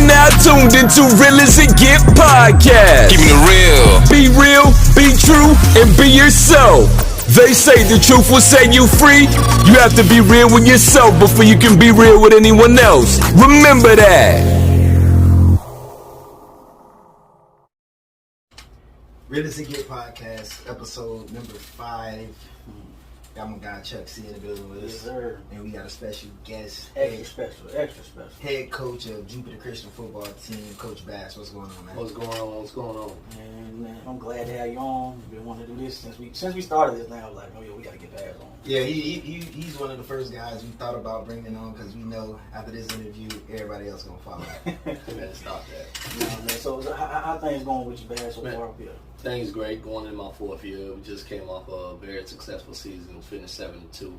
now tuned into Real As It Get podcast. Keeping it real. Be real, be true, and be yourself. They say the truth will set you free. You have to be real with yourself before you can be real with anyone else. Remember that. Real As It Get podcast, episode number 5. Got my guy Chuck C in the building with us. Yes, sir. And we got a special guest. Extra special. Head coach of Jupiter Christian football team, Coach Bass. What's going on, man? What's going on? Man, I'm glad to have you on. We've been wanting to do this since we started this. Now I was like, oh yeah, we got to get Bass on. Yeah, he's one of the first guys we thought about bringing on because we know after this interview, everybody else gonna follow. Man, stop that. Yeah, man. So how things going with you, Bass, so Man. far up here? Things great. Going in my 4th year. We just came off a very successful season. Finished 7-2.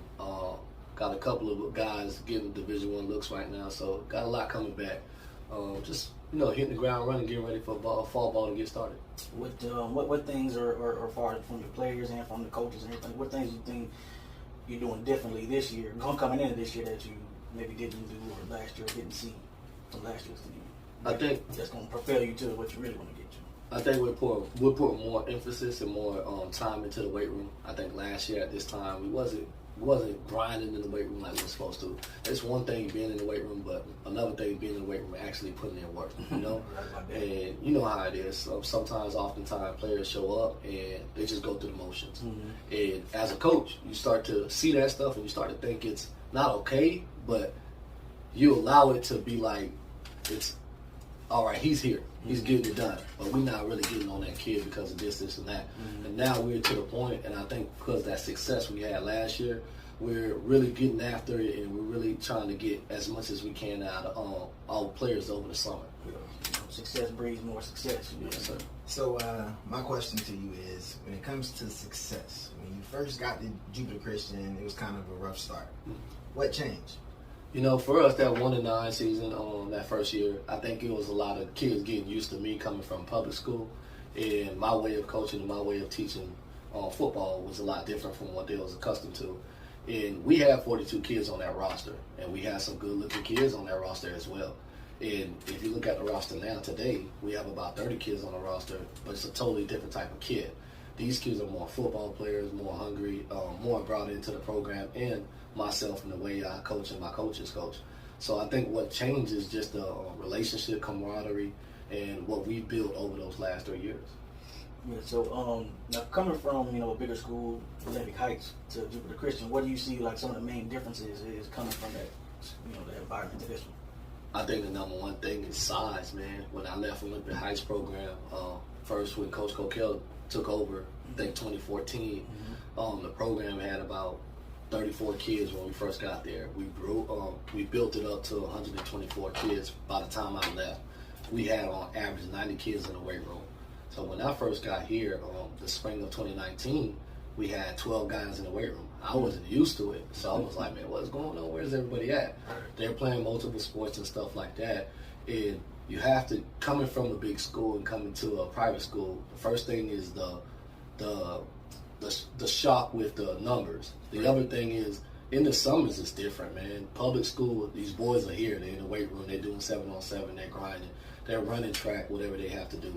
Got a couple of guys getting Division I looks right now, so got a lot coming back. Just hitting the ground running, getting ready for fall ball to get started. What things are far from your players and from the coaches and everything? What things you think you're doing differently this year, coming into this year that you maybe didn't do or last year didn't see from last year's team? I think that's going to propel you to what you really want to get to. I think we're putting more emphasis and more time into the weight room. I think last year at this time we wasn't grinding in the weight room like we were supposed to. It's one thing being in the weight room, but another thing being in the weight room and actually putting in work. And you know how it is. Oftentimes, players show up and they just go through the motions. Mm-hmm. And as a coach, you start to see that stuff and you start to think it's not okay, but you allow it to be like it's all right. He's here. He's getting it done, but we're not really getting on that kid because of this, and that. Mm-hmm. And now we're to the point, and I think because of that success we had last year, we're really getting after it, and we're really trying to get as much as we can out of all players over the summer. Yeah. Success breeds more success. Yes, sir. So my question to you is, when it comes to success, when you first got to Jupiter Christian, it was kind of a rough start. Mm-hmm. What changed? For us, that 1-9 season that first year, I think it was a lot of kids getting used to me coming from public school, and my way of coaching and my way of teaching football was a lot different from what they was accustomed to. And we had 42 kids on that roster, and we had some good-looking kids on that roster as well. And if you look at the roster now today, we have about 30 kids on the roster, but it's a totally different type of kid. These kids are more football players, more hungry, more brought into the program, and myself and the way I coach and my coaches coach. So I think what changed is just the relationship, camaraderie, and what we built over those last 3 years. Yeah, so now coming from, a bigger school, Olympic Heights, to Jupiter Christian, what do you see like some of the main differences is coming from that, that environment to this one? I think the number one thing is size, man. When I left Olympic Heights program, first when Coach Coquel took over, I think 2014, the program had about 34 kids when we first got there. We built it up to 124 kids by the time I left. We had on average 90 kids in the weight room. So when I first got here, the spring of 2019, we had 12 guys in the weight room. I wasn't used to it. So I was like, man, what's going on? Where's everybody at? They're playing multiple sports and stuff like that. And you have to, coming from a big school and coming to a private school, the first thing is the shock with the numbers. The other thing is, in the summers it's different, man. Public school, these boys are here. They're in the weight room. They're doing 7-on-7. They're grinding. They're running track, whatever they have to do.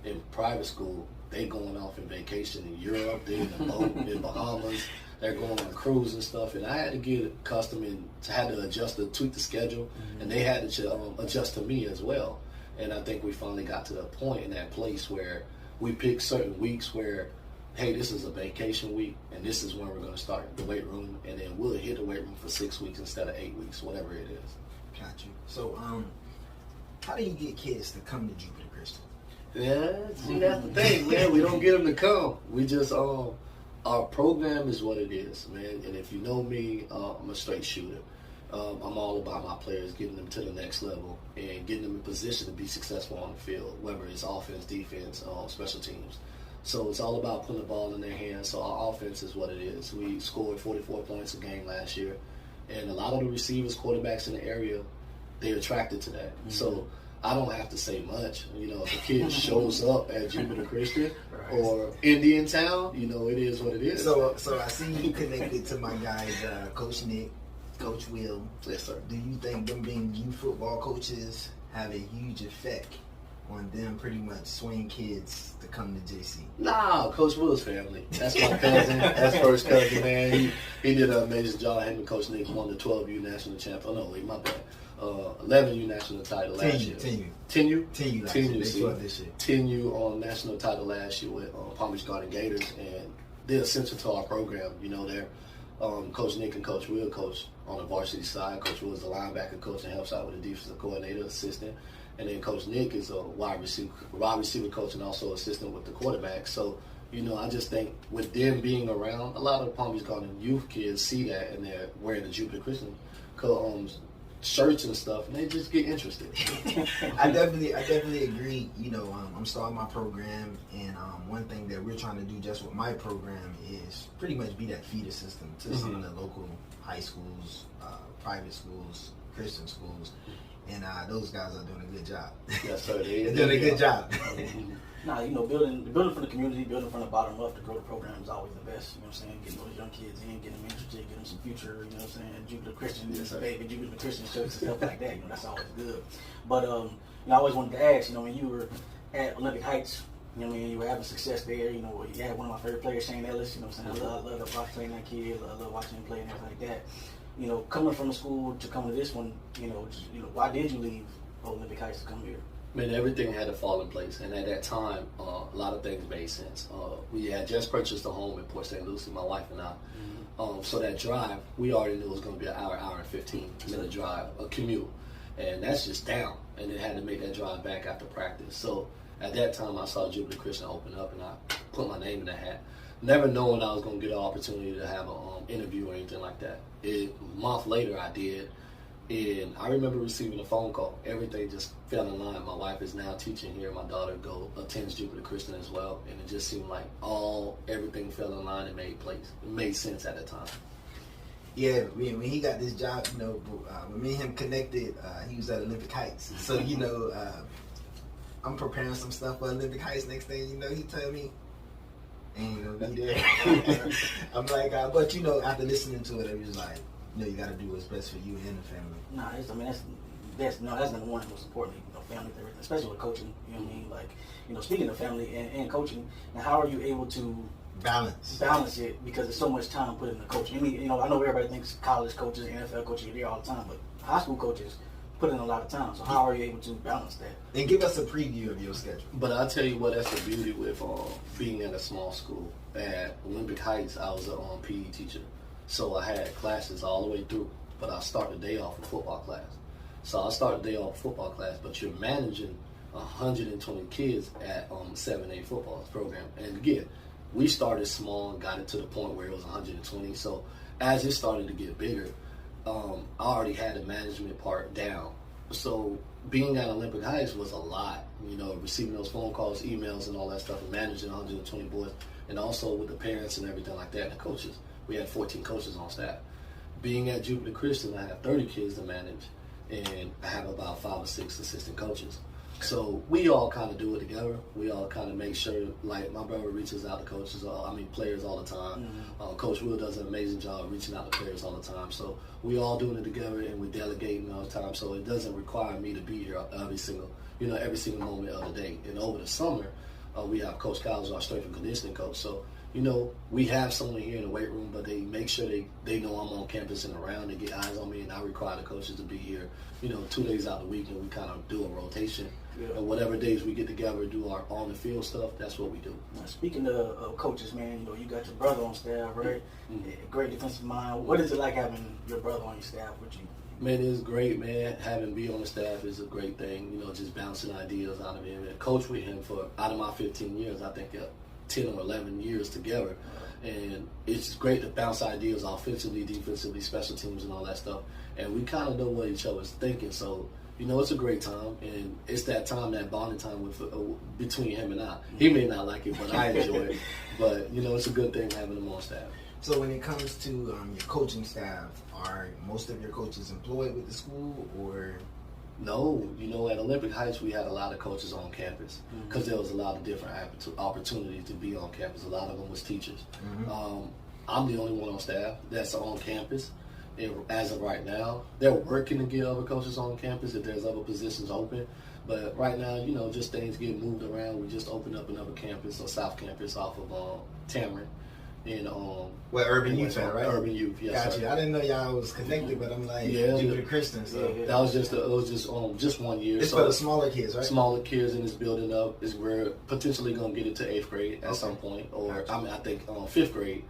In private school, they going off in vacation in Europe. They're in the boat in Bahamas. They're going on cruise and stuff. And I had to get accustomed and had to adjust to tweak the schedule. And they had to adjust to me as well. And I think we finally got to the point in that place where we picked certain weeks where, hey, this is a vacation week, and this is when we're going to start the weight room, and then we'll hit the weight room for 6 weeks instead of 8 weeks, whatever it is. Got you. So, how do you get kids to come to Jupiter Christian? Yeah, see, that's the thing, man. We don't get them to come. We just, our program is what it is, man. And if you know me, I'm a straight shooter. I'm all about my players, getting them to the next level and getting them in position to be successful on the field, whether it's offense, defense, special teams. So it's all about putting the ball in their hands. So our offense is what it is. We scored 44 points a game last year. And a lot of the receivers, quarterbacks in the area, they're attracted to that. Mm-hmm. So I don't have to say much. If a kid shows up at Jupiter Christian or Indian Town, it is what it is. So I see you connected to my guys, Coach Nick, Coach Will. Yes, sir. Do you think them being youth football coaches have a huge effect on them pretty much swaying kids to come to JC? Nah, Coach Will's family. That's my cousin. That's first cousin, man. He did an amazing job. Him and Coach Nick won the 12U national champ. Oh, no, wait, my bad. 11U national title last year. 10U last year. They 12 this year. 10U on national title last year with Palm Beach Garden Gators, and they're essential to our program. You know, they're Coach Nick and Coach Will coach on the varsity side. Coach Will is the linebacker coach and helps out with the defensive coordinator, assistant. And then Coach Nick is a wide receiver coach and also assistant with the quarterback. So, you know, I just think with them being around, a lot of the Palm Beach Garden youth kids see that and they're wearing the Jupiter Christian shirts and stuff, and they just get interested. I definitely agree. You know, I'm starting my program, and one thing that we're trying to do just with my program is pretty much be that feeder system to some of the local high schools, private schools, Christian schools, and those guys are doing a good job. Yes, sir. They're doing a good job. Nah, you know, building from the community, building from the bottom up to grow the program is always the best. You know what I'm saying? Getting those young kids in, getting them interested, getting them some future. You know what I'm saying? Jupiter Christian, baby, Jupiter Christian shirts and stuff like that. You know, that's always good. But you know, I always wanted to ask. You know, when you were at Olympic Heights, you know, what I mean, you were having success there. You know, you had one of my favorite players, Shane Ellis. You know what I'm saying? I love watching that kid. I love watching him play and everything like that. You know, coming from the school to come to this one, you know, why did you leave Olympic Heights to come here? Man, everything had to fall in place, and at that time, a lot of things made sense. We had just purchased a home in Port St. Lucie, my wife and I. So that drive, we already knew it was going to be an hour and 15-minute drive, a commute, and that's just down. And then had to make that drive back after practice. So at that time, I saw Jupiter Christian open up, and I put my name in the hat, never knowing I was going to get an opportunity to have an interview or anything like that. A month later, I did. And I remember receiving a phone call. Everything just fell in line. My wife is now teaching here. My daughter attends Jupiter Christian as well. And it just seemed like everything fell in line and made place. It made sense at the time. Yeah, when he got this job, you know, when me and him connected, he was at Olympic Heights. So, you know, I'm preparing some stuff for Olympic Heights. Next thing you know, he told me, ain't gonna be there. I'm like, but, you know, after listening to it, it was like, you know, you got to do what's best for you and the family. Nah, that's number one, most importantly, you know, family, everything, especially with coaching. You know what I mean? Like, you know, speaking of family and coaching, and how are you able to balance it, because there's so much time put into coaching? I mean, you know, I know everybody thinks college coaches, NFL coaches are there all the time, but high school coaches put in a lot of time. So how are you able to balance that? And give us a preview of your schedule. But I'll tell you what, that's the beauty with being at a small school. At Olympic Heights, I was a PE teacher. So I had classes all the way through, but I start the day off with football class. So I start the day off with football class, but you're managing 120 kids at 7A football program. And again, we started small and got it to the point where it was 120. So as it started to get bigger, I already had the management part down. So being at Olympic Heights was a lot, you know, receiving those phone calls, emails, and all that stuff, and managing 120 boys, and also with the parents and everything like that, and the coaches. We had 14 coaches on staff. Being at Jupiter Christian, I have 30 kids to manage, and I have about 5 or 6 assistant coaches. So we all kind of do it together. We all kind of make sure, like my brother reaches out to players all the time. Coach Will does an amazing job reaching out to players all the time. So we all doing it together, and we're delegating all the time. So it doesn't require me to be here every single moment of the day. And over the summer, we have Coach Kyle's our strength and conditioning coach. So, you know, we have someone here in the weight room, but they make sure they know I'm on campus and around. They get eyes on me, and I require the coaches to be here, you know, 2 days out of the week, and we kind of do a rotation. Yeah. And whatever days we get together and do our on-the-field stuff, that's what we do. Now, speaking of coaches, man, you know, you got your brother on staff, right? Mm-hmm. Great defensive mind. What is it like having your brother on your staff with you? Man, it's great, man. Having me on the staff is a great thing, you know, just bouncing ideas out of him. And coach with him for, out of my 15 years, I think 10 or 11 years together. And it's great to bounce ideas offensively, defensively, special teams, and all that stuff. And we kind of know what each other's thinking. So, you know, it's a great time. And it's that time, that bonding time between him and I. He may not like it, but I enjoy it. But, you know, it's a good thing having him on staff. So when it comes to your coaching staff, are most of your coaches employed with the school, or? No, you know, at Olympic Heights, we had a lot of coaches on campus because there was a lot of different opportunities to be on campus. A lot of them was teachers. I'm the only one on staff that's on campus, as of right now. They're working to get other coaches on campus if there's other positions open. But right now, just things get moved around. We just opened up another campus, or South Campus, off of Tamron. And Urban Youth at, right? Urban Youth, yes, Got sir. you. I didn't know y'all was connected, but I'm like Jupiter Christian. So that was just 1 year. It's for the smaller kids, right? Smaller kids, and it's building up. We're potentially gonna get into 8th grade at some point, or Gotcha. I think 5th grade,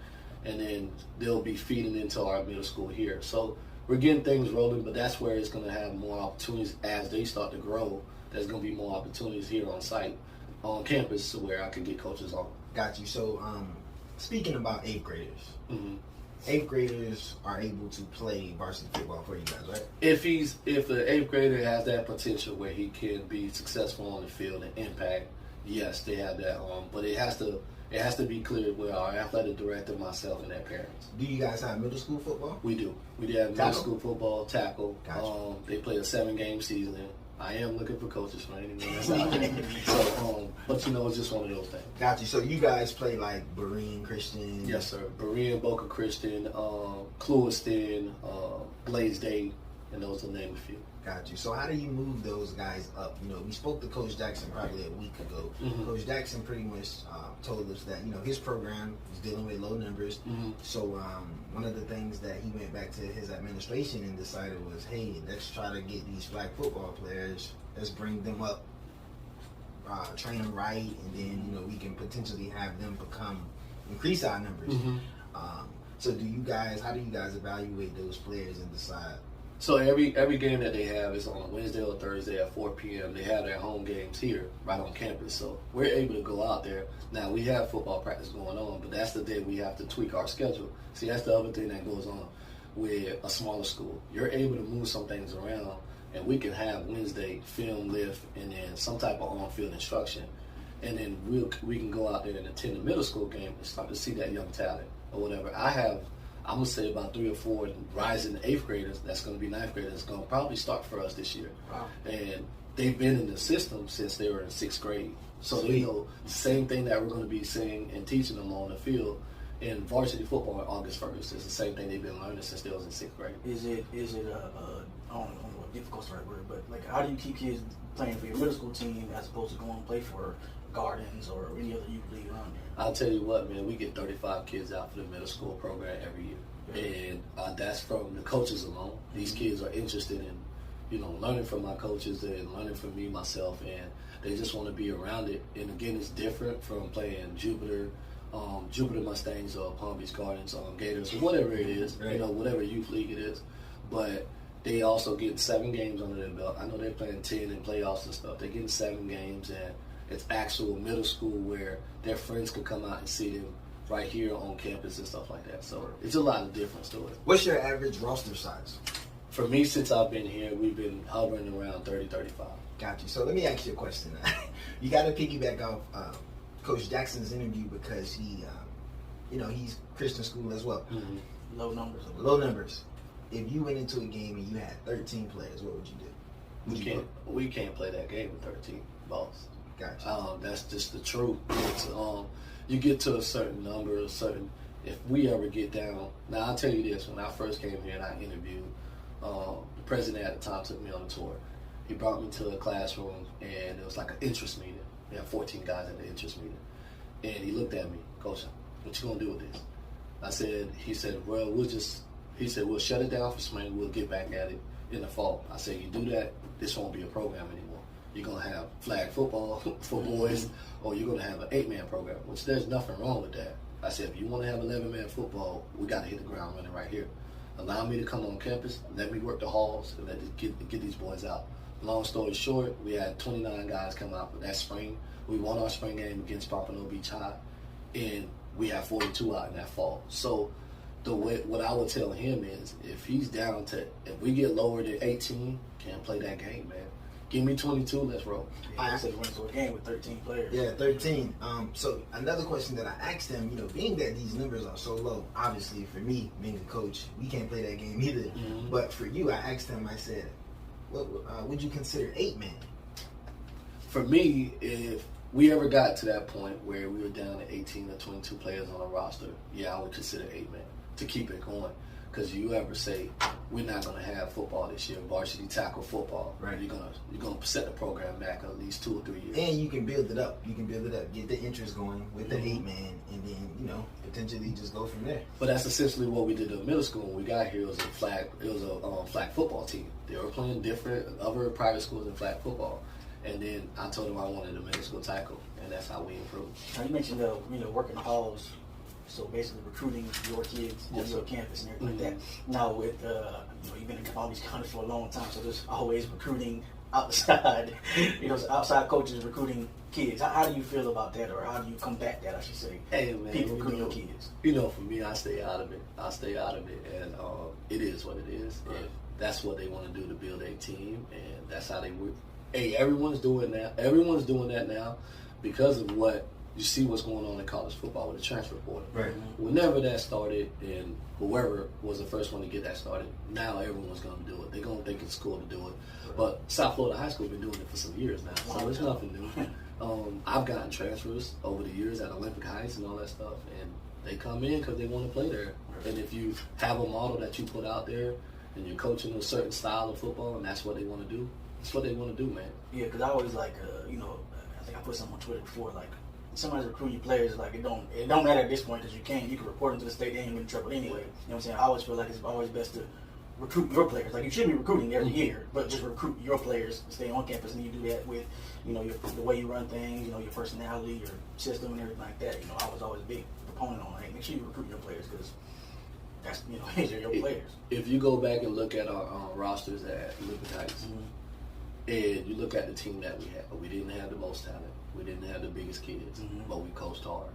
and then they'll be feeding into our middle school here. So we're getting things rolling, but that's where it's gonna have more opportunities as they start to grow. There's gonna be more opportunities here on site, on campus, to where I can get coaches on. Got you. So speaking about 8th graders. Mm-hmm. 8th graders are able to play varsity football for you guys, right? If the 8th grader has that potential where he can be successful on the field and impact, yes, they have that. But it has to be clear with our athletic director, myself, and their parents. Do you guys have middle school football? We do. We have middle Tackle? school football, tackle. Gotcha. They play a 7-game season. I am looking for coaches for anyone that's out there. So, but it's just one of those things. Got you. So you guys play like Berean Christian? Yes, sir. Berean, Boca Christian, Clewiston, Blaisdell, and those to name a few. Got you. So how do you move those guys up? We spoke to Coach Jackson probably a week ago. Mm-hmm. Coach Jackson pretty much told us that his program is dealing with low numbers. Mm-hmm. So one of the things that he went back to his administration and decided was, hey, let's try to get these flag football players. Let's bring them up, train them right, and then we can potentially have them increase our numbers. Mm-hmm. So how do you guys evaluate those players and decide? So every game that they have is on a Wednesday or Thursday at 4 p.m. They have their home games here, right on campus. So we're able to go out there. Now, we have football practice going on, but that's the day we have to tweak our schedule. See, that's the other thing that goes on with a smaller school. You're able to move some things around, and we can have Wednesday film lift and then some type of on-field instruction. And then we can go out there and attend the middle school game and start to see that young talent or whatever. I'm going to say about 3 or 4 rising 8th graders, that's going to be 9th graders, that's going to probably start for us this year. Wow. And they've been in the system since they were in 6th grade. So they know the same thing that we're going to be seeing and teaching them on the field in varsity football on August 1st. It's the same thing they've been learning since they was in 6th grade. Is it I don't know what difficult's the right word, but like how do you keep kids playing for your middle school team as opposed to going and play for Gardens or any other youth league around here? I'll tell you what, man, we get 35 kids out for the middle school program every year. And that's from the coaches alone. These kids are interested in, learning from my coaches and learning from me, myself, and they just want to be around it. And again, it's different from playing Jupiter Mustangs or Palm Beach Gardens or Gators or whatever it is, Right. Whatever youth league it is. But they also get 7 games under their belt. I know they're playing 10 in playoffs and stuff. They're getting 7 games, and it's actual middle school where their friends can come out and see them right here on campus and stuff like that. So it's a lot of difference to it. What's your average roster size? For me, since I've been here, we've been hovering around 30, 35. Got you. So let me ask you a question. You got to piggyback off Coach Jackson's interview because he's Christian school as well. Mm-hmm. Low numbers. Low numbers. If you went into a game and you had 13 players, what would you do? We can't play that game with 13 balls. Gotcha. That's just the truth. It's, you get to a certain number, if we ever get down. Now, I'll tell you this. When I first came here and I interviewed, the president at the time took me on a tour. He brought me to a classroom, and it was like an interest meeting. We had 14 guys at the interest meeting. And he looked at me, Coach, what you going to do with this? He said, we'll shut it down for spring. We'll get back at it in the fall. I said, you do that, this won't be a program anymore. You're going to have flag football for boys, or you're going to have an 8-man program, which there's nothing wrong with that. I said, if you want to have 11-man football, we got to hit the ground running right here. Allow me to come on campus, let me work the halls, and get these boys out. Long story short, we had 29 guys come out for that spring. We won our spring game against Pompano Beach High, and we have 42 out in that fall. So what I would tell him is, if we get lower than 18, can't play that game, man. Give me 22, let's roll. I said you went to a game with 13 players. Yeah, 13. So another question that I asked him, being that these numbers are so low, obviously for me, being a coach, we can't play that game either. Mm-hmm. But for you, I asked him, I said, what would you consider 8-man? For me, if we ever got to that point where we were down to 18 or 22 players on a roster, yeah, I would consider 8-man to keep it going. Because you ever say, we're not going to have football this year, varsity tackle football. Right. You're gonna set the program back at least 2 or 3 years. And you can build it up. Get the interest going with the 8-man, and then potentially just go from there. But that's essentially what we did in middle school. When we got here, it was a flag football team. They were playing different other private schools in flag football. And then I told them I wanted a middle school tackle, and that's how we improved. Now you mentioned working the halls, so basically recruiting your kids on your campus and everything like that. Now with you've been in all these counties for a long time, so there's always recruiting outside. Outside coaches recruiting kids. How do you feel about that, or how do you combat that? I should say. Hey man, people recruiting your kids. For me, I stay out of it. And it is what it is. Right. If that's what they want to do to build a team, and that's how they work. Hey, everyone's doing that. Everyone's doing that now because of what you see what's going on in college football with the transfer portal. Right. Whenever that started, and whoever was the first one to get that started, now everyone's going to do it. They're going to think it's cool to do it. Right. But South Florida High School has been doing it for some years now, so it's nothing new. I've gotten transfers over the years at Olympic Heights and all that stuff, and they come in because they want to play there. Right. And if you have a model that you put out there, and you're coaching a certain style of football, and that's what they want to do, that's what they want to do, man. Yeah, because I always I think I put something on Twitter before, somebody's recruiting players, it don't matter at this point because you can report them to the state, they ain't in trouble anyway. You know what I'm saying? I always feel like it's always best to recruit your players. You should be recruiting every year, but just recruit your players, stay on campus, and you do that with, the way you run things, your personality, your system, and everything like that. I was always a big proponent on that. Make sure you recruit your players because that's, these are your players. If you go back and look at our rosters at Olympic Heights, and you look at the team that we didn't have the most talent. We didn't have the biggest kids, but we coached hard.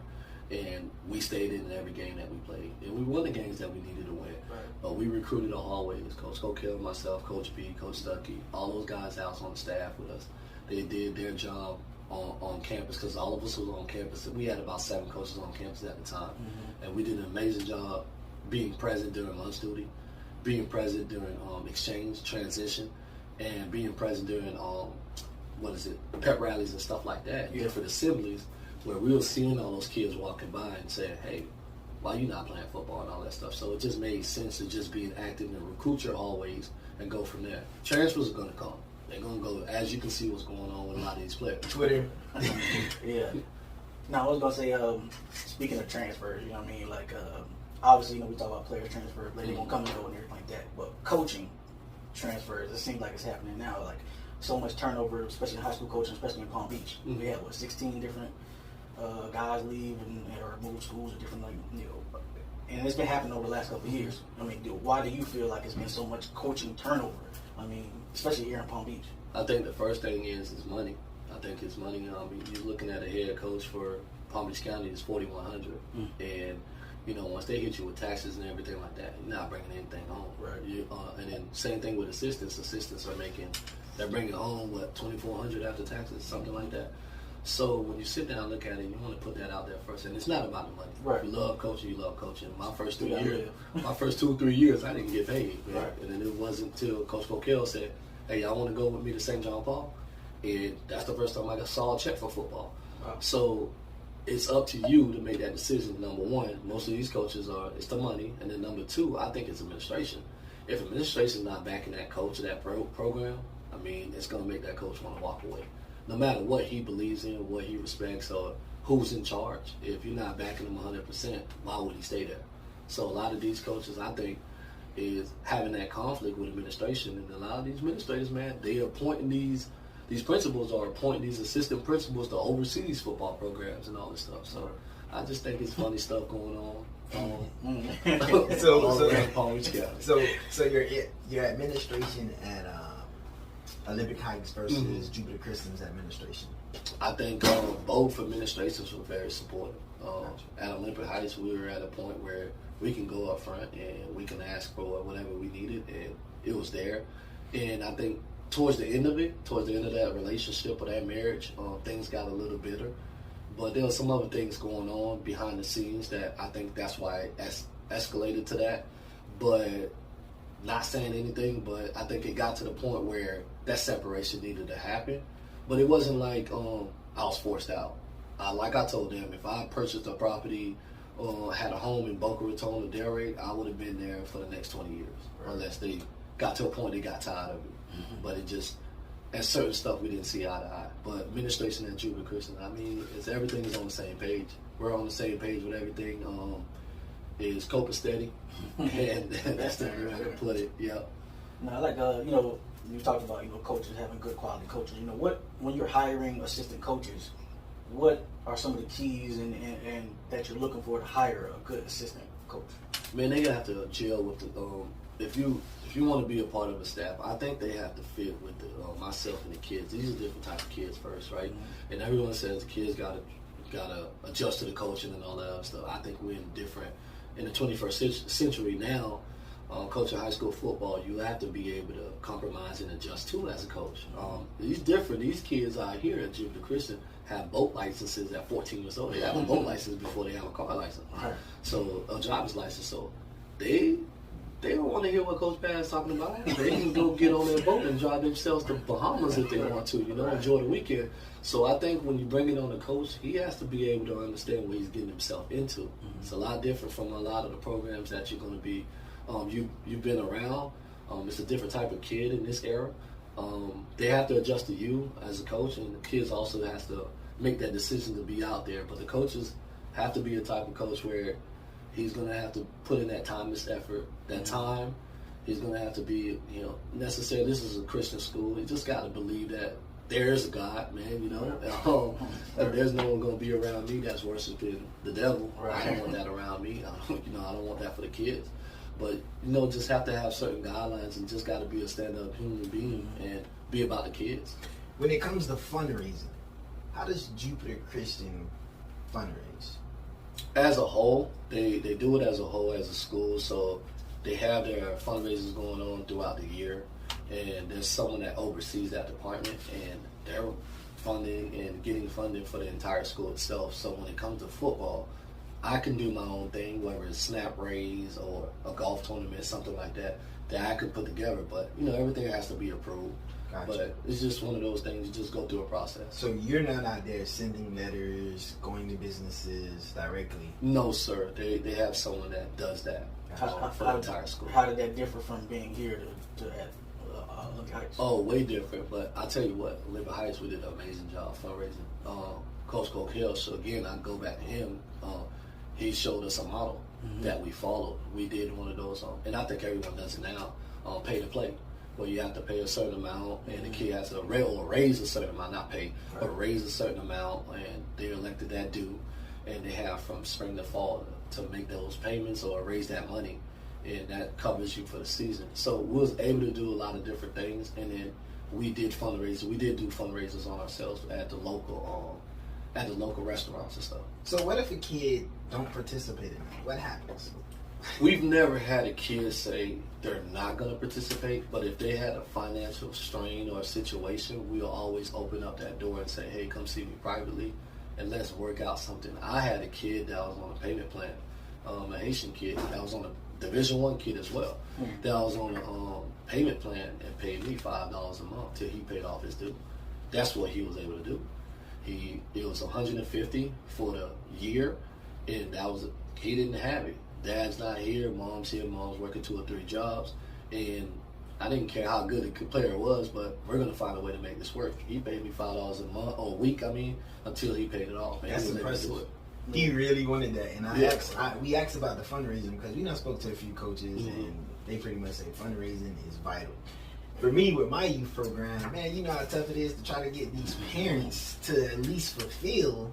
And we stayed in every game that we played. And we won the games that we needed to win. Right. But we recruited the hallways. Coach Coquille, myself, Coach B, Coach Stuckey, all those guys out on the staff with us. They did their job on campus because all of us was on campus. We had about 7 coaches on campus at the time. And we did an amazing job being present during lunch duty, being present during exchange, transition, and being present during pep rallies and stuff like that, different assemblies, where we were seeing all those kids walking by and saying, hey, why you not playing football and all that stuff? So it just made sense to just being active and recruit your always and go from there. Transfers are going to come. They're going to go, as you can see what's going on with a lot of these players. Twitter. Yeah. Now, I was going to say, speaking of transfers, obviously, we talk about players transfer, they're going to come and go and everything like that, but coaching transfers, it seems like it's happening now, so much turnover, especially in high school coaching, especially in Palm Beach. We had 16 different guys leave or move schools or different and it's been happening over the last couple of years. Why do you feel like it's been so much coaching turnover? Especially here in Palm Beach. I think the first thing is money. I think it's money. You're looking at a head coach for Palm Beach County is $4,100, and once they hit you with taxes and everything like that, you're not bringing anything home. Right. And then same thing with assistants. Assistants are they're bringing home $2,400 after taxes, something like that. So when you sit down and look at it, you want to put that out there first, and it's not about the money. Right. If you love coaching, you love coaching. My first 2 years, my first 2 or 3 years, I didn't get paid. Right. And then it wasn't until Coach Coquille said, "Hey, y'all want to go with me to St. John Paul?" And that's the first time I saw a check for football. Wow. So it's up to you to make that decision. Number one, most of these coaches it's the money, and then number two, I think it's administration. If administration is not backing that coach or that program, it's going to make that coach want to walk away. No matter what he believes in, what he respects, or who's in charge. If you're not backing him 100%, why would he stay there? So a lot of these coaches, I think, is having that conflict with administration, and a lot of these administrators, man, they are appointing these principals are appointing these assistant principals to oversee these football programs and all this stuff. So I just think it's funny stuff going on. So your administration at Olympic Heights versus Jupiter Christian's administration. I think both administrations were very supportive. At Olympic Heights, we were at a point where we can go up front and we can ask for whatever we needed, and it was there. And I think towards the end of that relationship or that marriage, things got a little bitter. But there were some other things going on behind the scenes that I think that's why it escalated to that. But not saying anything, but I think it got to the point where that separation needed to happen. But it wasn't like I was forced out. Like I told them, if I purchased a property had a home in Boca Raton or Delray, I would have been there for the next 20 years, unless they got to a point they got tired of it. But it just, and certain stuff we didn't see eye to eye. But administration at Jubilee Christian, I mean, everything is on the same page. We're on the same page with everything. Is copacetic, and that's the way to put it. Yeah. Now, like you talked about coaches having good quality coaches. When you're hiring assistant coaches, what are some of the keys and that you're looking for to hire a good assistant coach? Man, they have to gel with the. If you want to be a part of a staff, I think they have to fit with myself and the kids. These are different types of kids first, right? And everyone says the kids gotta adjust to the coaching and all that other stuff. I think we're in the 21st century now. Coaching high school football, you have to be able to compromise and adjust too as a coach. These kids out here at Jubilee Christian have boat licenses at 14 years old. They have a boat license before they have a car license. So a driver's license. So they don't want to hear what Coach Pat is talking about. They can go get on their boat and drive themselves to Bahamas if they want to, enjoy the weekend. So I think when you bring it on the coach, he has to be able to understand what he's getting himself into. It's a lot different from a lot of the programs that you're going to be, you've been around. It's a different type of kid in this era. They have to adjust to you as a coach, and the kids also has to make that decision to be out there. But the coaches have to be a type of coach where he's going to have to put in that time, this effort, that time. He's going to have to be, necessary. This is a Christian school. He just got to believe that there is a God, man, and there's no one going to be around me that's worshiping the devil. I don't want that around me. I don't want that for the kids. But, just have to have certain guidelines and just got to be a stand-up human being and be about the kids. When it comes to fundraising, how does Jupiter Christian fundraise? As a whole, they do it as a whole, as a school. So they have their fundraisers going on throughout the year, and there's someone that oversees that department, and they're funding and getting funding for the entire school itself. So when it comes to football, I can do my own thing, whether it's snap raise or a golf tournament, something like that I could put together. But, everything has to be approved. Gotcha. But it's just one of those things, you just go through a process. So you're not out there sending letters, going to businesses directly? No, sir. They have someone that does that for the entire school. How did that differ from being here to at Olympic Heights? Oh, way different. But I tell you what, Olympic Heights, we did an amazing job fundraising. Coach Hill, so again, I go back to him. He showed us a model that we followed. We did one of those, and I think everyone does it now, pay to play, where you have to pay a certain amount, and the kid has to raise a certain amount, not pay, but raise a certain amount, and they're elected that due, and they have from spring to fall to make those payments or raise that money, and that covers you for the season. So we was able to do a lot of different things, and then we did fundraisers. We did do fundraisers on ourselves at the local restaurants and stuff. So what if a kid don't participate in that? What happens? We've never had a kid say they're not going to participate, but if they had a financial strain or a situation, we'll always open up that door and say, hey, come see me privately and let's work out something. I had a kid that was on a payment plan, a Haitian kid that was on a Division I kid as well, that was on a payment plan and paid me $5 a month till he paid off his due. That's what he was able to do. It was $150 for the year, and he didn't have it. Dad's not here, mom's here, mom's working 2 or 3 jobs, and I didn't care how good a player was, but we're gonna find a way to make this work. He paid me $5 a month or a week, until he paid it off. That's impressive. He really wanted that, and we asked about the fundraising because we spoke to a few coaches, and they pretty much say fundraising is vital. For me, with my youth program, man, you know how tough it is to try to get these parents to at least fulfill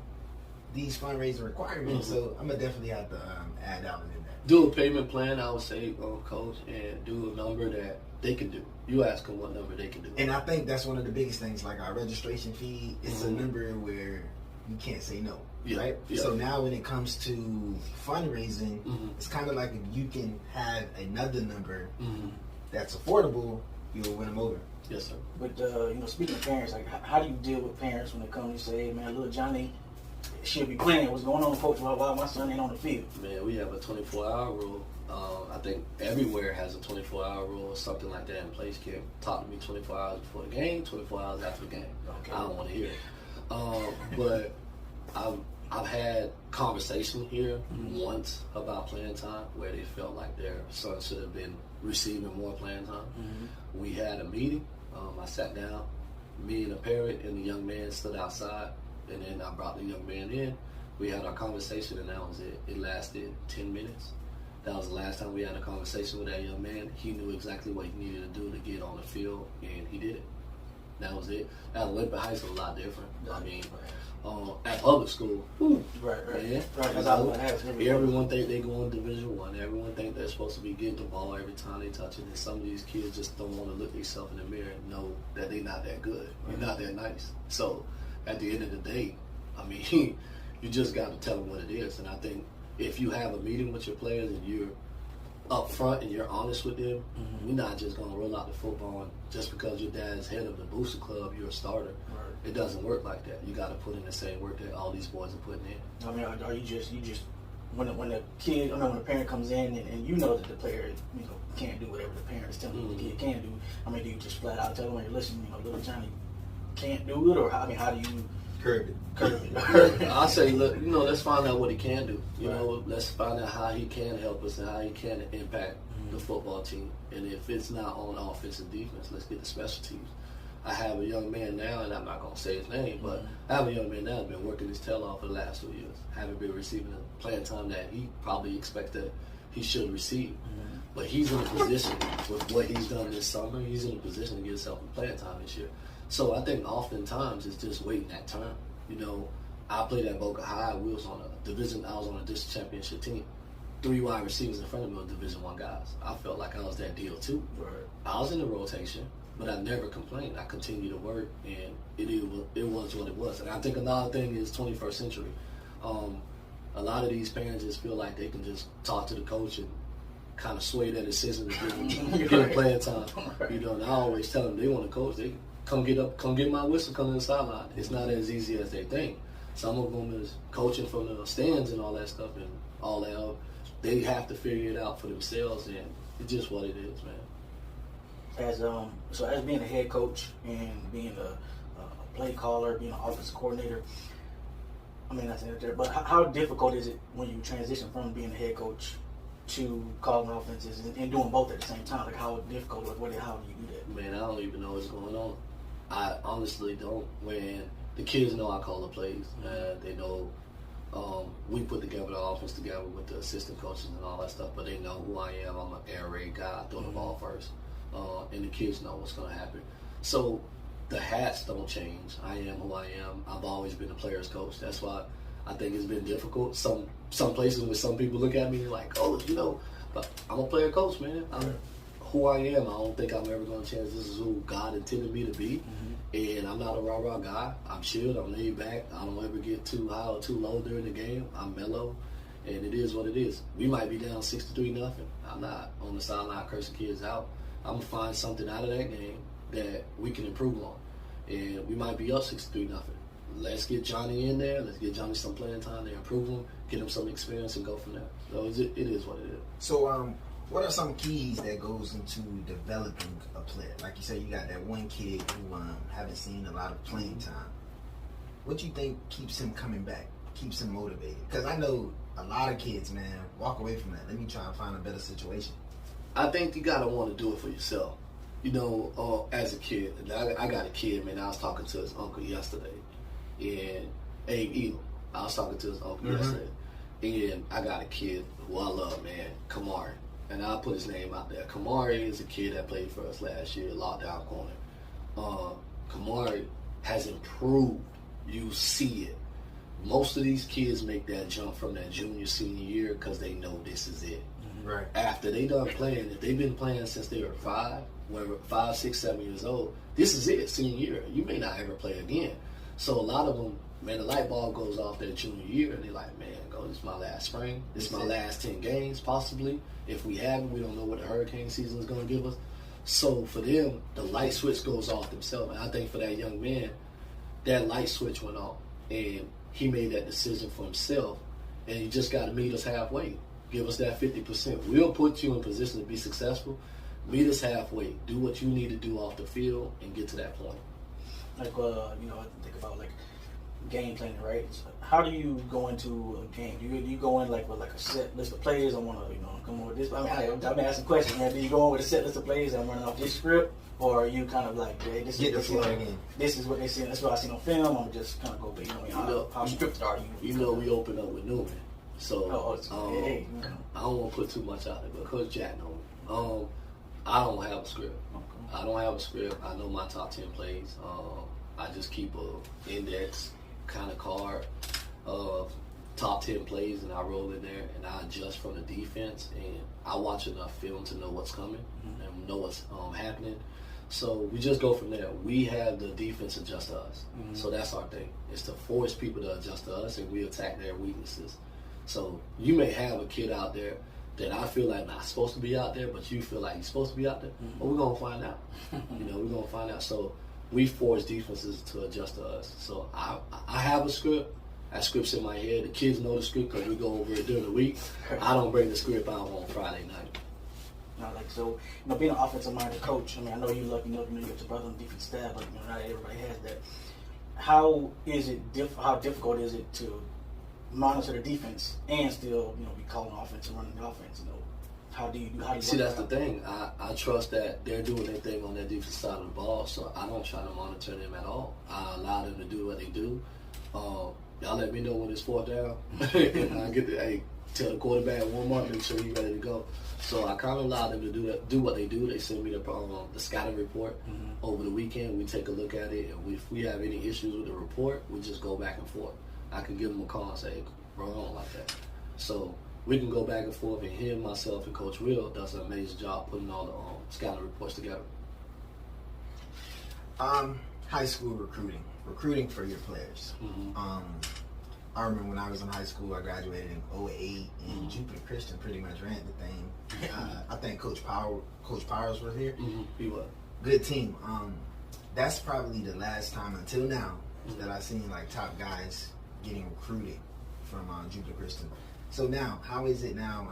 these fundraising requirements. So I'm gonna definitely have to add out in that. Do a payment plan, I would say, coach, and do a number that they can do. You ask them what number they can do. And I think that's one of the biggest things, like our registration fee. It's a number where you can't say no, right? Yeah. So now when it comes to fundraising, it's kind of like if you can have another number that's affordable, you'll win them over. Yes, sir. But speaking of parents, like how do you deal with parents when they come and say, "Hey, man, little Johnny should be playing. What's going on, coach? Why my son ain't on the field?" Man, we have a 24-hour rule. I think everywhere has a 24-hour rule or something like that in place. Can't talk to me 24 hours before the game, 24 hours after the game. Okay. I don't want to hear it. But I've had conversation here once about playing time where they felt like their son should have been receiving more playing time. We had a meeting. I sat down. Me and a parent and the young man stood outside, and then I brought the young man in. We had our conversation, and that was it. It lasted 10 minutes. That was the last time we had a conversation with that young man. He knew exactly what he needed to do to get on the field, and he did it. That was it. At Olympic High School, a lot different. I mean, at public school, Right. man, That's all I ask. everyone think they go in Division I. Everyone think they're supposed to be getting the ball every time they touch it, and some of these kids just don't want to look themselves in the mirror and know that they're not that good. You're not that nice. So, at the end of the day, I mean, you just got to tell them what it is. And I think if you have a meeting with your players and you're up front and you're honest with them, we're not just going to roll out the football and just because your dad's head of the booster club, you're a starter. Right. It doesn't work like that. You got to put in the same work that all these boys are putting in. I mean, are you just when the kid, when the parent comes in and you know that the player, can't do whatever the parent is telling the kid can do. I mean, do you just flat out tell them, hey, listen, little Johnny can't do it, or how do you curb it? I say, look, let's find out what he can do. Let's find out how he can help us and how he can impact the football team. And if it's not on offense and defense, let's get the special teams. I have a young man now, and I'm not going to say his name, but I have a young man now that's been working his tail off for the last 2 years. Haven't been receiving the playing time that he probably expected he should receive. But he's in a position with what he's done this summer. He's in a position to get himself playing time this year. So I think oftentimes it's just waiting that turn. I played at Boca High. I was on a district championship team. 3 wide receivers in front of me were Division I guys. I felt like I was that deal too. Right. I was in the rotation, but I never complained. I continued to work, and it was what it was. And I think another thing is 21st century. A lot of these parents just feel like they can just talk to the coach and kind of sway their decision to give them playing time. And I always tell them they want to coach. They come get my whistle, come to the sideline. It's not as easy as they think. Some of them is coaching from the stands and all that stuff and all that. They have to figure it out for themselves, and it's just what it is, man. As being a head coach and being a play caller, being an offensive coordinator, I mean, that's it there. But how difficult is it when you transition from being a head coach to calling offenses and doing both at the same time? Like, how difficult? How do you do that? Man, I don't even know what's going on. I honestly don't. When the kids know I call the plays, they know we put together the offense together with the assistant coaches and all that stuff, but they know who I am. I'm an air raid guy. I throw the ball first. And the kids know what's going to happen. So the hats don't change. I am who I am. I've always been a player's coach. That's why I think it's been difficult. Some places where some people look at me like, oh, but I'm a player coach, man. I'm who I am. I don't think I'm ever going to change. This is who God intended me to be. And I'm not a rah-rah guy. I'm chilled. I'm laid back. I don't ever get too high or too low during the game. I'm mellow. And it is what it is. We might be down 63-0. I'm not on the sideline cursing kids out. I'm going to find something out of that game that we can improve on. And we might be up 63-0. Let's get Johnny in there. Let's get Johnny some playing time to improve him, get him some experience, and go from there. So it is what it is. So what are some keys that goes into developing a player? Like you said, you got that one kid who haven't seen a lot of playing time. What do you think keeps him coming back, keeps him motivated? Because I know a lot of kids, man, walk away from that. Let me try and find a better situation. I think you gotta want to do it for yourself. As a kid, I got a kid, man. I was talking to his uncle yesterday, and Abe Elam. I was talking to his uncle yesterday, and I got a kid who I love, man, Kamari, and I'll put his name out there. Kamari is a kid that played for us last year, lockdown corner. Kamari has improved. You see it. Most of these kids make that jump from that junior, senior year because they know this is it. Right. After they done playing, if they've been playing since they were 5, 6, 7 years old, this is it, senior year. You may not ever play again. So a lot of them, man, the light bulb goes off their junior year, and they're like, man, this is my last spring. This is my last 10 games, possibly. If we haven't, we don't know what the hurricane season is going to give us. So for them, the light switch goes off themselves. And I think for that young man, that light switch went off, and he made that decision for himself. And you just got to meet us halfway. Give us that 50%. We'll put you in position to be successful. Meet us halfway. Do what you need to do off the field and get to that point. Like, I think about, like, game planning, right? So how do you go into a game? Do you go in like with like a set list of plays? I want to, come on with this. I mean, I'm asking questions, man. Do you go in with a set list of plays and I'm running off this script, or are you kind of like, hey, this is what they see. That's what I seen on film. I'm just kind of go, how scripted are you? We open up with Newman, so hey. I don't want to put too much out there, but Coach Jack knows. I don't have a script. Okay. I don't have a script. I know my top 10 plays. I just keep a index kind of card of top 10 plays, and I roll in there and I adjust from the defense, and I watch enough film to know what's coming and know what's happening. So we just go from there. We have the defense adjust to us. So that's our thing. It's to force people to adjust to us, and we attack their weaknesses. So you may have a kid out there that I feel like not supposed to be out there, but you feel like he's supposed to be out there. But we're gonna find out. We're gonna find out. So we force defenses to adjust to us. So I have a script. That script's in my head. The kids know the script because we go over it during the week. I don't bring the script out on Friday night. Being an offensive-minded coach, I mean, I know you lucky enough, you get your brother on the defense staff, but not everybody has that. How difficult is it to monitor the defense and still, be calling offense and running the offense? How do you see? That's the thing. I trust that they're doing their thing on their defense side of the ball, so I don't try to monitor them at all. I allow them to do what they do. Y'all let me know when it's 4th down, and I get to tell the quarterback warm up, make sure he's ready to go. So I kind of allow them to do what they do. They send me the scouting report over the weekend. We take a look at it, and if we have any issues with the report, we just go back and forth. I can give them a call and say, bro, I don't like that. So we can go back and forth, and him, myself, and Coach Will does an amazing job putting all the scouting reports together. High school recruiting for your players. I remember when I was in high school, I graduated in 2008, and Jupiter Christian pretty much ran the thing. I think Coach Powers was here. He was. Good team. That's probably the last time until now that I've seen like top guys getting recruited from Jupiter Christian. So now, how is it now?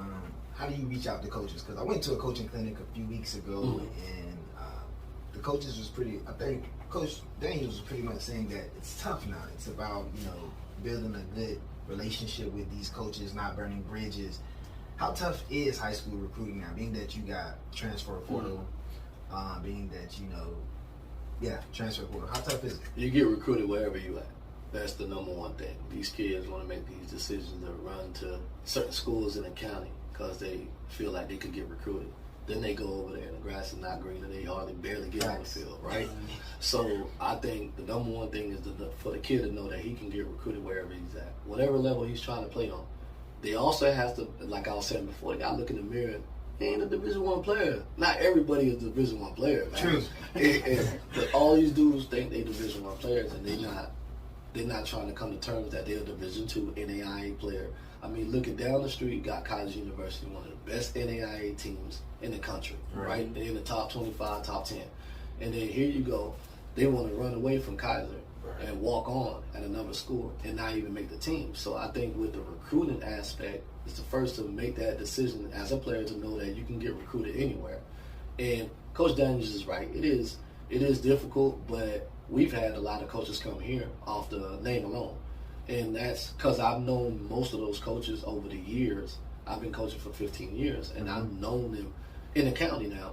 How do you reach out to coaches? Because I went to a coaching clinic a few weeks ago, and the coaches was I think Coach Daniels was pretty much saying that it's tough now. It's about, building a good relationship with these coaches, not burning bridges. How tough is high school recruiting now, being that you got transfer portal, being that, transfer portal. How tough is it? You get recruited wherever you at. That's the number one thing. These kids want to make these decisions to run to certain schools in the county because they feel like they could get recruited. Then they go over there and the grass is not green and they barely get on the field, right? So I think the number one thing is for the kid to know that he can get recruited wherever he's at, whatever level he's trying to play on. They also have to, like I was saying before, they got to look in the mirror. He ain't a Division I player. Not everybody is a Division I player, man. True. But all these dudes think they Division I players, and they're not trying to come to terms that they're a Division II NAIA player. I mean, looking down the street, got College University, one of the best NAIA teams in the country, right? They're in the top 25, top 10. And then here you go, they want to run away from Kaiser and walk on at another school and not even make the team. So I think with the recruiting aspect, it's the first to make that decision as a player to know that you can get recruited anywhere. And Coach Daniels is right. It is difficult, but we've had a lot of coaches come here off the name alone. And that's because I've known most of those coaches over the years. I've been coaching for 15 years, and I've known them in the county now.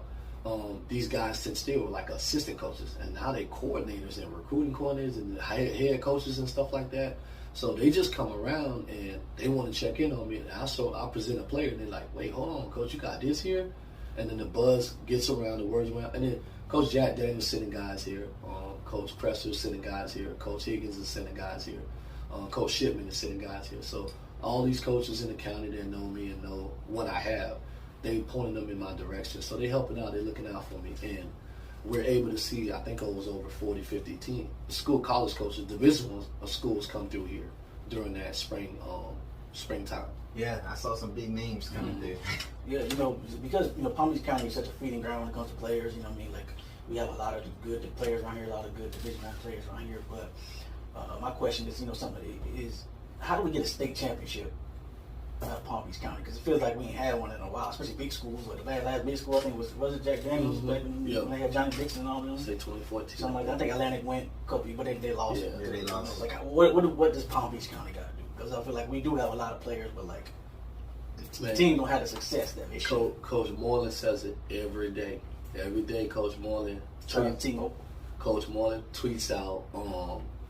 These guys sit still like assistant coaches, and now they coordinators and recruiting coordinators and head coaches and stuff like that. So they just come around and they want to check in on me. And I present a player, and they're like, "Wait, hold on, coach, you got this here?" And then the buzz gets around, the words around, and then Coach Jack Daniels sending guys here, Coach Presser's sending guys here, Coach Higgins is sending guys here, Coach Shipman is sending guys here. So all these coaches in the county that know me and know what I have, they pointing them in my direction. So they helping out, they looking out for me. And we're able to see, I think it was over 40, 50 teams. College coaches, Division I schools come through here during that springtime. Yeah, I saw some big names coming through. Yeah, because Palm Beach County is such a feeding ground when it comes to players. Like we have a lot of good players around here, a lot of good Division I players around here. But my question is, something is, how do we get a state championship Palm Beach County? Because it feels like we ain't had one in a while, especially big schools. Like the last big school I think was it Jack Daniels back when they had Johnny Dixon and all them. Say 2014. Something like that. I think Atlantic went a couple, but they lost. Yeah, they lost. Like what does Palm Beach County got to do? Because I feel like we do have a lot of players, but like the team don't have the success that they should. Coach Moreland says it every day. Every day, Coach Moreland. Coach Moreland tweets out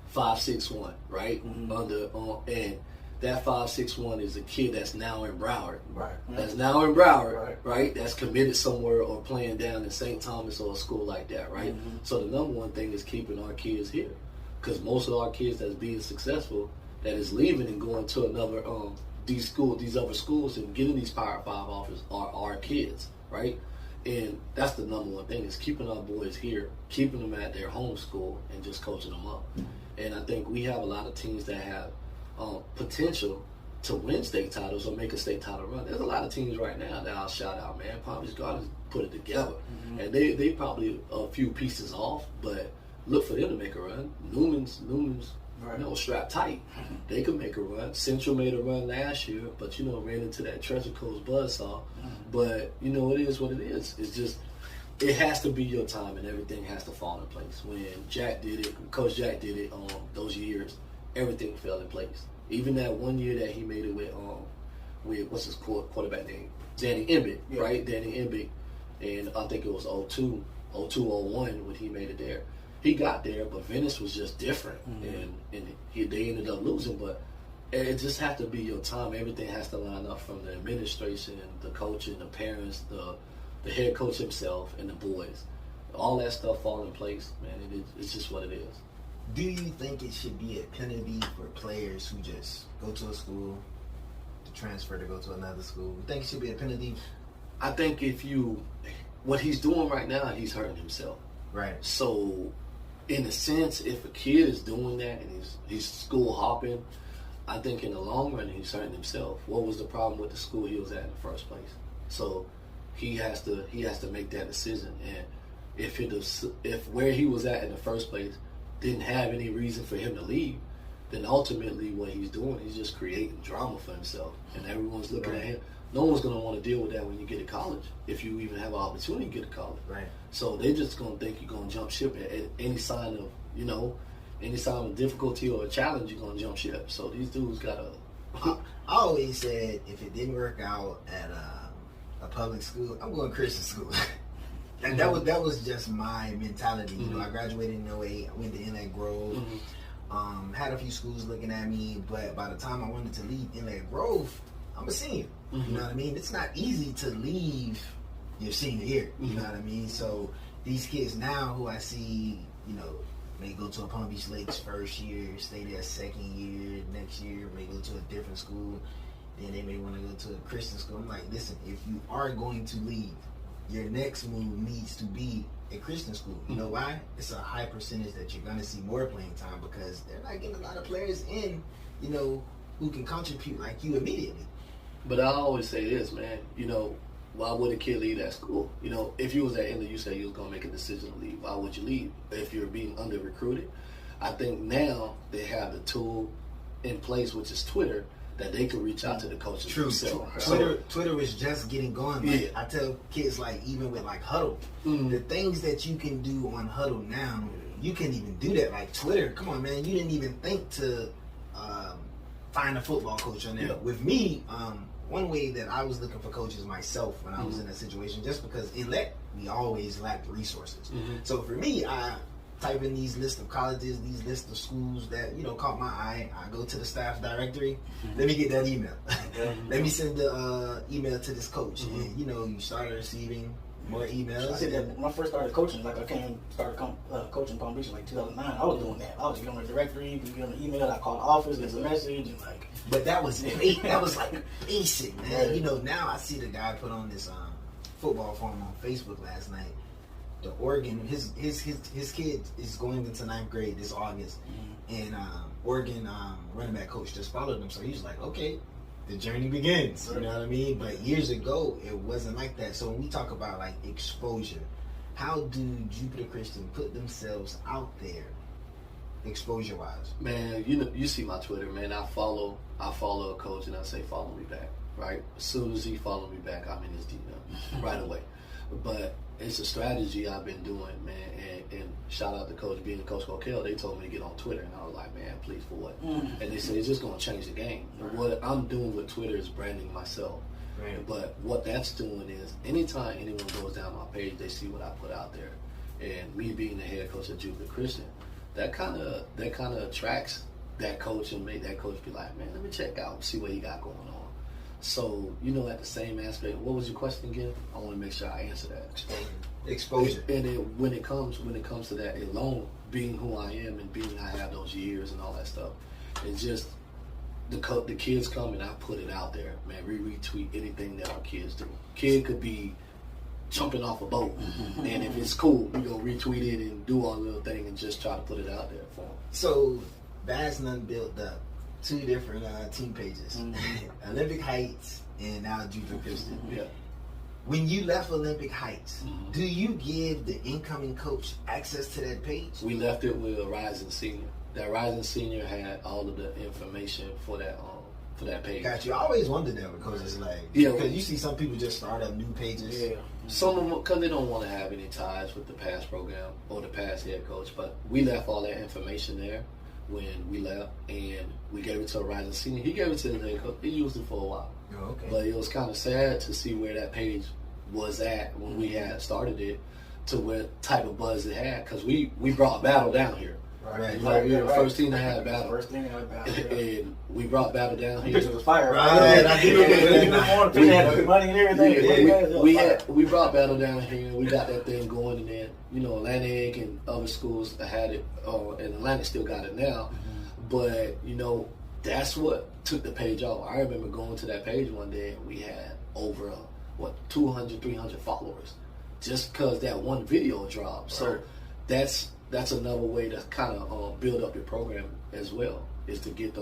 561, right? And that 561 is a kid that's now in Broward. Right. That's now in Broward, right? That's committed somewhere or playing down in St. Thomas or a school like that, right? So the number one thing is keeping our kids here. Because most of our kids that's being successful, that is leaving and going to another these other schools and getting these Power 5 offers are our kids, right? And that's the number one thing is keeping our boys here, keeping them at their home school, and just coaching them up. And I think we have a lot of teams that have potential to win state titles or make a state title run. There's a lot of teams right now that I'll shout out, man. Palm Beach Gardens put it together. And they probably a few pieces off, but look for them to make a run. Newman's strapped tight. They could make a run. Central made a run last year, but ran into that Treasure Coast buzzsaw. But it is what it is. It's just it has to be your time, and everything has to fall in place. When Jack did it, Coach Jack did it those years, everything fell in place. Even that one year that he made it with what's his quarterback name, Danny Embiid, right? Danny Embiid, and I think it was 02, 01 when he made it there. He got there, but Venice was just different, and they ended up losing. But it just has to be your time. Everything has to line up from the administration, the coaching, the parents, the head coach himself, and the boys. All that stuff fall in place, man. It's just what it is. Do you think it should be a penalty for players who just go to a school to transfer to go to another school? You think it should be a penalty? I think what he's doing right now, he's hurting himself. Right. So, in a sense, if a kid is doing that and he's school hopping, I think in the long run he's hurting himself. What was the problem with the school he was at in the first place? So he has to make that decision. And if where he was at in the first place didn't have any reason for him to leave, then ultimately what he's doing, he's just creating drama for himself. And everyone's looking at him. No one's going to want to deal with that when you get to college, if you even have an opportunity to get to college. Right. So they're just going to think you're going to jump ship at any sign of, any sign of difficulty or a challenge, you're going to jump ship. So these dudes got to... I always said if it didn't work out at a public school, I'm going to Christian school. That was just my mentality. I graduated in 08. I went to Inlet Grove. Had a few schools looking at me, but by the time I wanted to leave Inlet Grove, I'm a senior. You know what I mean? It's not easy to leave your senior year. You know what I mean? So these kids now who I see, may go to a Palm Beach Lakes first year, stay there second year, next year may go to a different school, then they may want to go to a Christian school. I'm like, listen, if you are going to leave, your next move needs to be a Christian school. You know why? It's a high percentage that you're going to see more playing time because they're not getting a lot of players in, who can contribute like you immediately. But I always say this, man, why would a kid leave that school? If you was at Inlet, you said you was going to make a decision to leave. Why would you leave? If you're being under-recruited, I think now they have the tool in place, which is Twitter, that they can reach out to the coaches themselves. Twitter was just getting going. Like, I tell kids, even with Huddle, the things that you can do on Huddle now, you can't even do that. Like Twitter, come on, man, you didn't even think to find a football coach on there. Yeah. With me, one way that I was looking for coaches myself when I was in that situation, just because we always lacked resources. So for me, I type in these lists of colleges, these lists of schools that caught my eye. I go to the staff directory. Let me get that email. Let me send the email to this coach, and you start receiving more emails. I said that when I first started coaching, I started coaching Palm Beach in 2009. I was doing that. I was getting on the directory, get on the email. I called the office, get a message, and But that was that was basic, man. Now I see the guy put on this football forum on Facebook last night. The Oregon, his kid is going into 9th grade this August, and Oregon running back coach just followed him. So he's like, okay, the journey begins. You know what I mean? But years ago, it wasn't like that. So when we talk about exposure, how do Jupiter Christian put themselves out there exposure wise? Man, you see my Twitter, man. I follow a coach and I say follow me back. Right? As soon as he follow me back, I'm in his DM right away. But it's a strategy I've been doing, man. And shout out to Coach B and Coach Coquel. They told me to get on Twitter, and I was like, man, please, for what? And they said it's just going to change the game. What I'm doing with Twitter is branding myself. Right. But what that's doing is anytime anyone goes down my page, they see what I put out there. And me being the head coach of Jupiter Christian, that kind of attracts that coach and make that coach be like, man, let me check out, see what he got going on. So, at the same aspect, what was your question again? I want to make sure I answer that. Exposure. And then when it comes to that alone, being who I am and being I have those years and all that stuff, it's just the kids come and I put it out there, man. We retweet anything that our kids do. Kid could be jumping off a boat, and if it's cool, we gonna retweet it and do our little thing and just try to put it out there for them. So, Bass None built up 2 different team pages, Olympic Heights and now Jupiter Christian. Yeah. When you left Olympic Heights, do you give the incoming coach access to that page? We left it with a rising senior. That rising senior had all of the information for that page. Got you. I always wondered that because it's like, because you see some people just start up new pages. Yeah. Some of them, because they don't want to have any ties with the past program or the past head coach. But we left all that information there when we left, and we gave it to a rising senior. He gave it to the head coach. He used it for a while. Oh, okay. But it was kind of sad to see where that page was at when we had started it to what type of buzz it had, because we brought battle down here. Right. We were the first team to have battle. First team to have battle. And we brought battle down here. Pictures was fire. Right. I do remember We had the money and everything. We brought battle down here. We got that thing going, and then Atlantic and other schools had it, and Atlantic still got it now. But that's what took the page off. I remember going to that page one day, and we had over 200, 300 followers, just because that one video dropped. So that's another way to kind of build up your program as well, is to get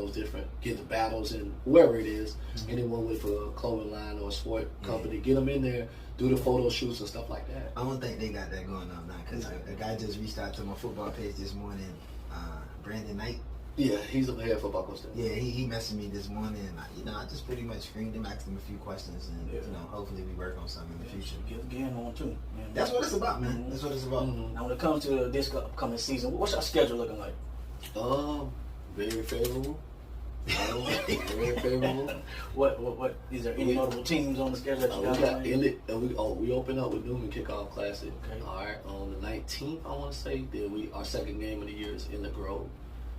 get the battles and whoever it is, anyone with a clothing line or a sport company, get them in there, do the photo shoots and stuff like that. I don't think they got that going on now, because a guy just reached out to my football page this morning, Brandon Knight. Yeah, he's a head football coach there. Yeah, he messaged me this morning, and I just pretty much screened him, asked him a few questions, and hopefully we work on something in the future. Get in on too. That's what it's about, man. That's what it's about. Now, when it comes to this upcoming season, what's our schedule looking like? Very favorable. Very favorable. What is there any notable teams on the schedule that you got? We open up with Newman Kickoff Classic. Okay. All right, on the 19th, I want to say. Then our second game of the year is in the Grove,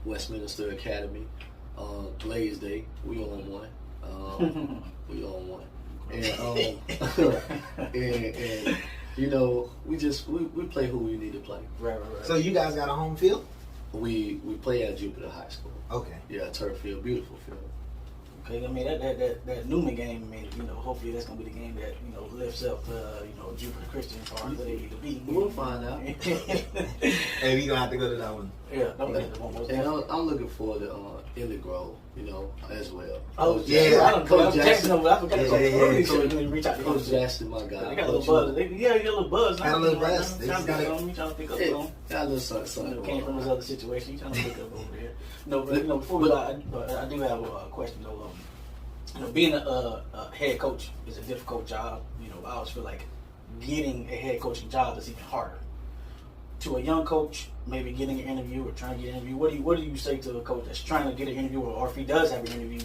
Westminster Academy. Blaze Day, we on one. We on one. And we play who we need to play. Right. So you guys got a home field? We play at Jupiter High School. Okay. Yeah, turf field, beautiful field. Okay, I mean that Newman game. I mean, hopefully that's gonna be the game that lifts up Jupiter Christian as far as they need to be. We'll find out. Hey, we gonna have to go to that one. Yeah, and I'm looking forward to in the Grove, as well. Oh yeah, Coach Jackson. I forgot reach out to Coach Jackson, my guy. They got a little buzz. They got a little buzz. Got a little buzz. Trying to pick up on. Got a little something. Came from his other situation. He's trying to pick up over there. No, but before we go, I do have a question though. Being a head coach is a difficult job. I always feel like getting a head coaching job is even harder. To a young coach, maybe getting an interview or trying to get an interview, what do you say to a coach that's trying to get an interview, or if he does have an interview,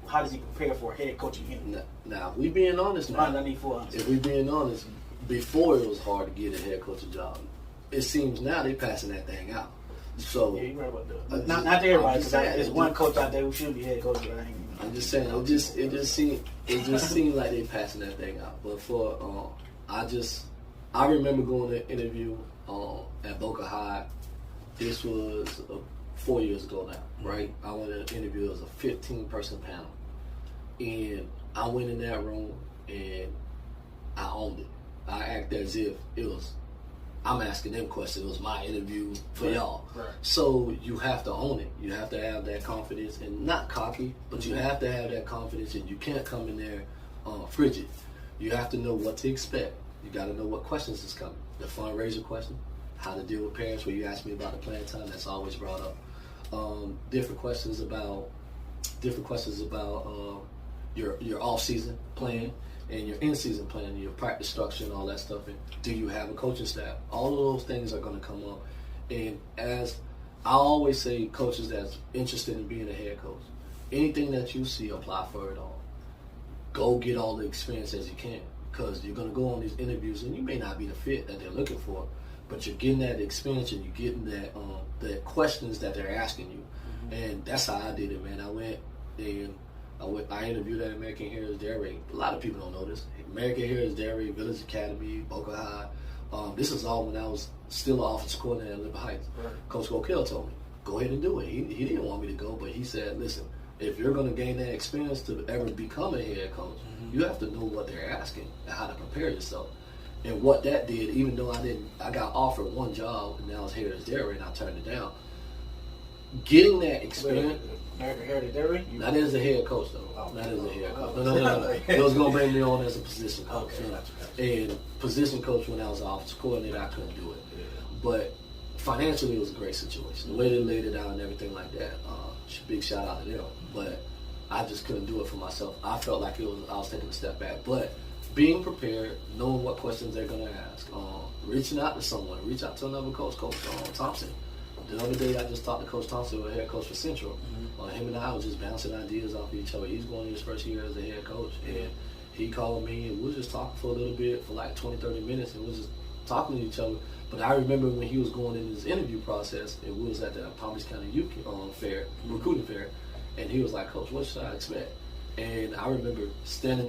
how does he prepare for a head coaching interview? Now, we being honest now. I need full honesty. If we being honest, before it was hard to get a head coaching job. It seems now they passing that thing out. So yeah, you're right about that. Not to everybody, because there's one coach out there who should be head coach, but I'm just saying, it just seemed like they passing that thing out. But for I remember going to an interview at Boca High. This was 4 years ago now, right? I went to an interview. It was a 15-person panel, and I went in that room and I owned it. I acted as if I'm asking them questions. It was my interview for y'all. Right. So you have to own it. You have to have that confidence, and not cocky, but you have to have that confidence, and you can't come in there frigid. You have to know what to expect. You got to know what questions is coming. The fundraiser question, how to deal with parents, where you ask me about the playing time, that's always brought up. different questions about your off season plan and your in season plan, your practice structure and all that stuff. And do you have a coaching staff? All of those things are going to come up. And as I always say, coaches that's interested in being a head coach, anything that you see, apply for it all. Go get all the experience as you can, because you're going to go on these interviews and you may not be the fit that they're looking for, but you're getting that experience and you're getting that the questions that they're asking you. And that's how I did it, man. I interviewed at American Heroes Dairy. A lot of people don't know this. American Heroes Dairy, Village Academy, Boca High. This is all when I was still an offensive coordinator at Liberty Heights. Right. Coach Gokill told me, go ahead and do it. He didn't want me to go, but he said, listen, if you're going to gain that experience to ever become a head coach, you have to know what they're asking and how to prepare yourself. And what that did, even though I got offered one job and that was Heritage Dairy and I turned it down. Getting that experience. Heritage Dairy? Not as a head coach though. Not as a head coach. No. It was going to bring me on as a position coach. Okay. And position coach when I was offensive coordinator, I couldn't do it. Yeah. But financially, it was a great situation. The way they laid it out and everything like that. Big shout out to them. But I just couldn't do it for myself. I felt like I was taking a step back. But being prepared, knowing what questions they're going to ask, reaching out to someone, reach out to another coach, Coach Thompson. The other day, I just talked to Coach Thompson, the head coach for Central. Him and I was just bouncing ideas off each other. He's going his first year as a head coach, and he called me, and we were just talking for a little bit, for like 20, 30 minutes, and we were just talking to each other. But I remember when he was going in his interview process, and we was at the Palm Beach County Youth Fair, recruiting fair, and he was like, Coach, what should I expect? And I remember standing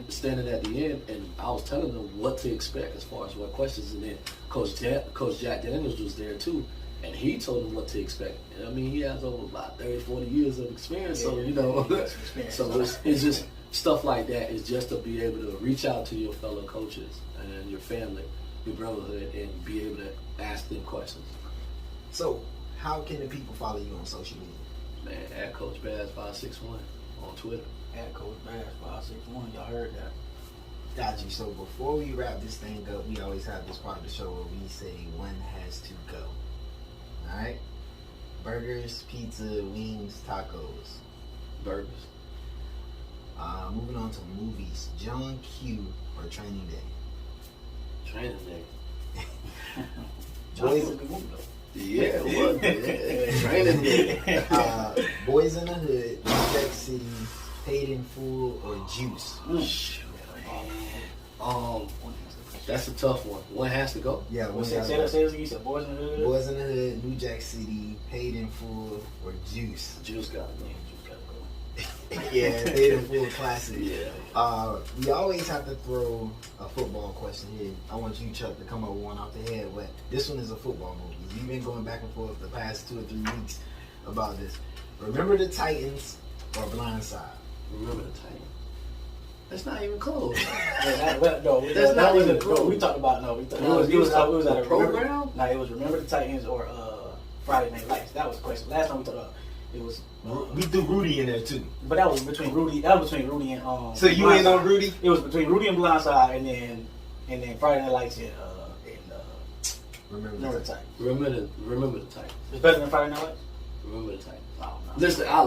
at the end, and I was telling them what to expect as far as what questions. And then Coach Jack Daniels was there too, and he told them what to expect. And I mean, he has over about 30, 40 years of experience, so you know. So it's just stuff like that. Is just to be able to reach out to your fellow coaches and your family, your brotherhood, and be able to ask them questions. So, how can the people follow you on social media? Man, at Coach Bass 561 on Twitter. At Coach Bass 561, y'all heard that. Got you. So before we wrap this thing up, we always have this part of the show where we say one has to go. All right? Burgers, pizza, wings, tacos. Burgers. Moving on to movies. John Q or Training Day? Training Day. Boys, yeah, it was. Yeah. Training Day. Boys in the Hood, New Jack City, Paid in Full, or Juice? That's a tough one. One has to go. Yeah, one has to go. You said Boys in the Hood. Boys in the Hood, New Jack City, Paid in Full, or Juice? Juice got to go. Yeah, Paid in Full classic. Yeah. We always have to throw a football question here. I want you, Chuck, to come up with one off the head. But this one is a football movie. You've been going back and forth the past 2 or 3 weeks about this. Remember the Titans or Blindside? Remember the Titans. That's not even close. That's not even close. We talked about it was at a program. No, it was Remember the Titans or Friday Night Lights. That was the question. Last time we talked about it was. We threw Rudy in there too. But that was between Rudy. That was between Rudy and So you Blindside. ain't on Rudy? It was between Rudy and Blindside, and then Friday Night Lights and Remember the Titans. Remember the Titans. It's better than Friday Night Lights. Remember the Titans. Oh, no. Listen, I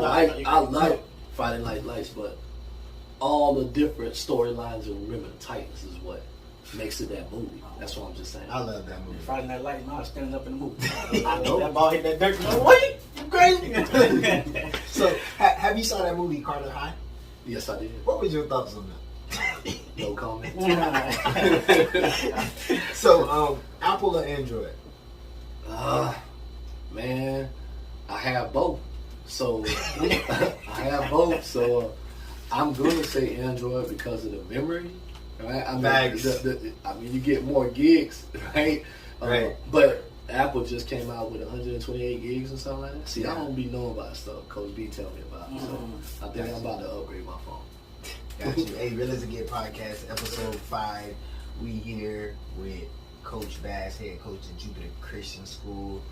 like Friday Night Lights, but all the different storylines of Remember the Titans is what makes it that movie. That's what I'm just saying. I love that movie. Friday Night Lights, I was standing up in the movie. I know. That ball hit that dirt. No, wait, you crazy? So, have you saw that movie, Carter High? Yes, I did. What was your thoughts on that? No comment. So, Apple or Android? Man, I have both. So I'm going to say Android because of the memory. Right? I mean, you get more gigs, right? Right. But Apple just came out with 128 gigs or something like that. See, I don't be knowing about stuff Coach B tell me about. So I think I'm about to upgrade my phone. Got you. Hey, Real as It Get podcast, episode 5. We here with Coach Bass, head coach at Jupiter Christian School.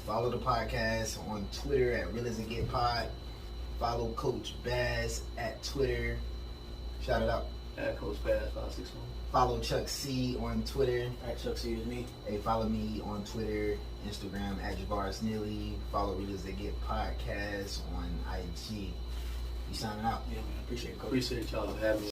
Follow the podcast on Twitter at Real as It Get Pod. Follow Coach Bass at Twitter. Shout it out. At Coach Pass 561. Follow Chuck C on Twitter. At Chuck C is me. Hey, follow me on Twitter, Instagram at Javaris Neely. Follow Readers That Get Podcasts on IG. You signing out? Yeah, man. Appreciate it, Coach. Appreciate y'all having me.